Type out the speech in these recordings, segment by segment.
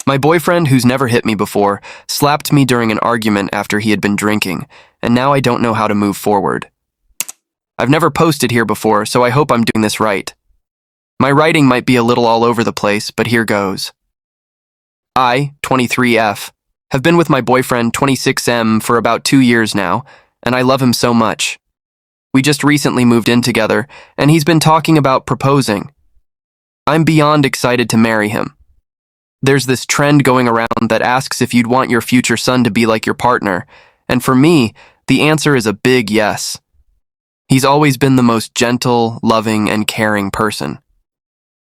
My boyfriend, who's never hit me before, slapped me during an argument after he had been drinking, and now I don't know how to move forward. I've never posted here before, so I hope I'm doing this right. My writing might be a little all over the place, but here goes. I, 23F, have been with my boyfriend, 26M, for about 2 years now, and I love him so much. We just recently moved in together, and he's been talking about proposing. I'm beyond excited to marry him. There's this trend going around that asks if you'd want your future son to be like your partner, and for me, the answer is a big yes. He's always been the most gentle, loving, and caring person.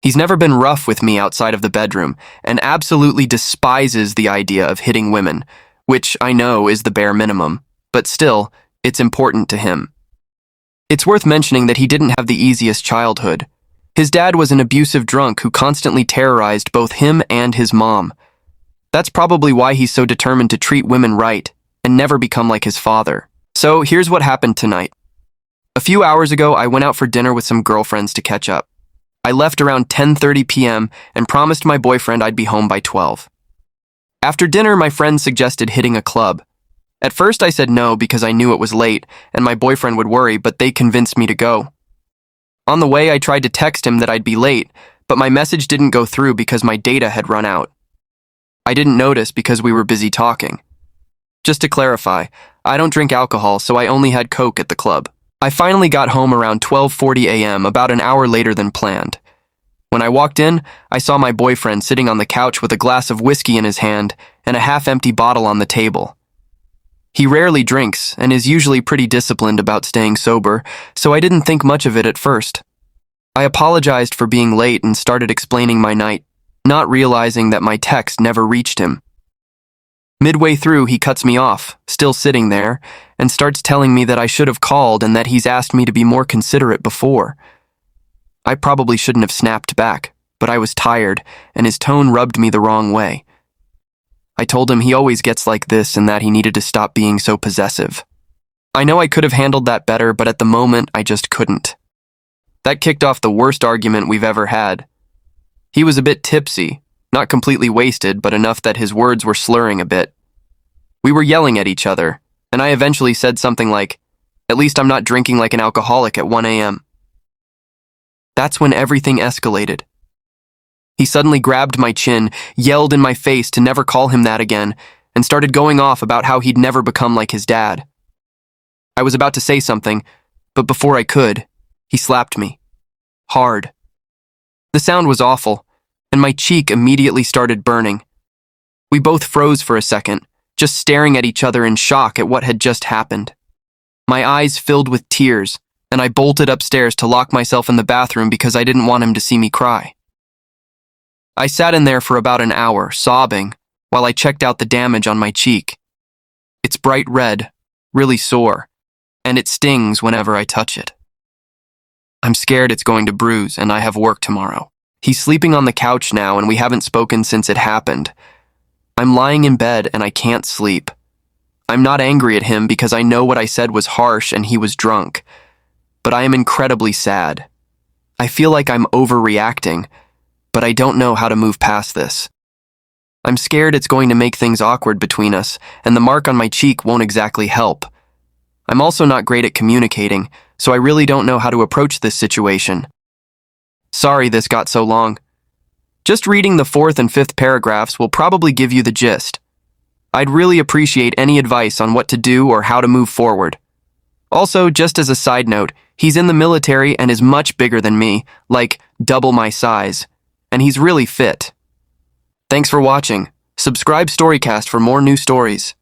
He's never been rough with me outside of the bedroom, and absolutely despises the idea of hitting women, which I know is the bare minimum, but still, it's important to him. It's worth mentioning that he didn't have the easiest childhood. His dad was an abusive drunk who constantly terrorized both him and his mom. That's probably why he's so determined to treat women right and never become like his father. So here's what happened tonight. A few hours ago, I went out for dinner with some girlfriends to catch up. I left around 10:30 p.m. and promised my boyfriend I'd be home by 12. After dinner, my friends suggested hitting a club. At first, I said no because I knew it was late and my boyfriend would worry, but they convinced me to go. On the way, I tried to text him that I'd be late, but my message didn't go through because my data had run out. I didn't notice because we were busy talking. Just to clarify, I don't drink alcohol, so I only had Coke at the club. I finally got home around 12:40 a.m., about an hour later than planned. When I walked in, I saw my boyfriend sitting on the couch with a glass of whiskey in his hand and a half-empty bottle on the table. He rarely drinks and is usually pretty disciplined about staying sober, so I didn't think much of it at first. I apologized for being late and started explaining my night, not realizing that my text never reached him. Midway through, he cuts me off, still sitting there, and starts telling me that I should have called and that he's asked me to be more considerate before. I probably shouldn't have snapped back, but I was tired, and his tone rubbed me the wrong way. I told him he always gets like this and that he needed to stop being so possessive. I know I could have handled that better, but at the moment, I just couldn't. That kicked off the worst argument we've ever had. He was a bit tipsy, not completely wasted, but enough that his words were slurring a bit. We were yelling at each other, and I eventually said something like, "At least I'm not drinking like an alcoholic at 1 a.m. That's when everything escalated. He suddenly grabbed my chin, yelled in my face to never call him that again, and started going off about how he'd never become like his dad. I was about to say something, but before I could, he slapped me. Hard. The sound was awful, and my cheek immediately started burning. We both froze for a second, just staring at each other in shock at what had just happened. My eyes filled with tears, and I bolted upstairs to lock myself in the bathroom because I didn't want him to see me cry. I sat in there for about an hour, sobbing, while I checked out the damage on my cheek. It's bright red, really sore, and it stings whenever I touch it. I'm scared it's going to bruise, and I have work tomorrow. He's sleeping on the couch now, and we haven't spoken since it happened. I'm lying in bed, and I can't sleep. I'm not angry at him because I know what I said was harsh and he was drunk, but I am incredibly sad. I feel like I'm overreacting, but I don't know how to move past this. I'm scared it's going to make things awkward between us, and the mark on my cheek won't exactly help. I'm also not great at communicating, so I really don't know how to approach this situation. Sorry this got so long. Just reading the 4th and 5th paragraphs will probably give you the gist. I'd really appreciate any advice on what to do or how to move forward. Also, just as a side note, he's in the military and is much bigger than me, like double my size. And he's really fit. Thanks for watching. Subscribe Storycast for more new stories.